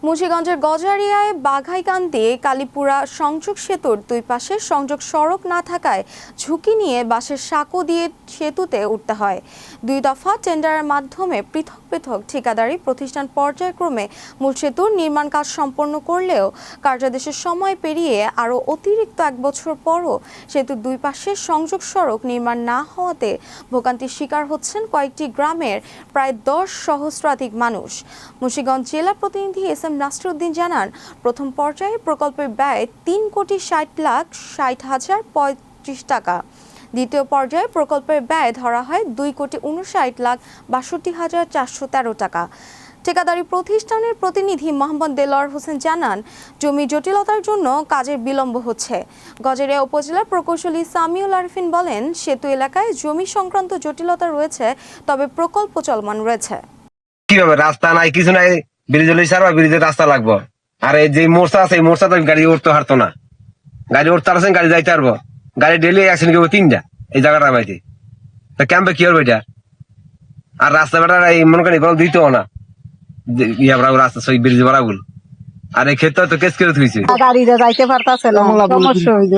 মুন্সিগঞ্জের গজারিয়ায় বাঘাইকান্দি কালীপুরা সংযোগ সেতুর দুই পাশে সংযোগ সড়ক না থাকায় ঝুঁকি নিয়ে বাঁশের সাঁকো দিয়ে সেতুতে উঠতে হয়। দুই দফা টেন্ডারের মাধ্যমে পৃথক পৃথক ঠিকাদারি প্রতিষ্ঠান পর্যায়ক্রমে মূল সেতুর নির্মাণ কাজ সম্পন্ন করলেও কার্যাদেশের সময় পেরিয়ে আরও অতিরিক্ত 1 বছর পরও সেতুর দুই পাশে সংযোগ সড়ক নির্মাণ না হওয়াতে ভোগান্তির শিকার হচ্ছেন কয়েকটি গ্রামের প্রায় 10 সহস্রাধিক মানুষ। মুন্সিগঞ্জ জেলা প্রতিনিধি এস.এম. নাসিরউদ্দিন জানান, প্রথম পর্যায়ে প্রকল্পের ব্যয় 3,60,60,35 টাকা। দ্বিতীয় পর্যায়ে প্রকল্পের ব্যয় ধরা হয় 2,59,62,413 টাকা। ঠিকাদারি প্রতিষ্ঠানের প্রতিনিধি মোহাম্মদ দেলোয়ার হোসেন জানান, জমি জটিলতার জন্য কাজের বিলম্ব হচ্ছে। গজারিয়া উপজেলার প্রকৌশলী সামিউল আরিফিন বলেন, সেতু এলাকায় জমি সংক্রান্ত জটিলতা রয়েছে, তবে প্রকল্প চলমান রয়েছে। কিভাবে রাস্তা নাই, কিছু নাই, ব্রিজ হলে সারা ব্রিজের রাস্তা লাগবো। আর এই যে মোর্চা আছে, এই মোর্চাতে গাড়ি উঠতে পারতো না। গাড়ি উঠতে পারছেন, গাড়ি যাইতে পারবো। গাড়ি ডেলি অ্যাক্সিডেন্ট করবো 3টা এই জায়গাটা পাইতে। তা ক্যাম্পে কি হবে এটা? আর রাস্তা বেটার এই মনে করেন এগুলো দিতেও না, রাস্তা সেই ব্রিজ বাড়াগুলো। আর এই ক্ষেত্রে তো কেস করে থুইছে, গাড়িতে যাইতে পারতাছে না, সমস্যা হইছে।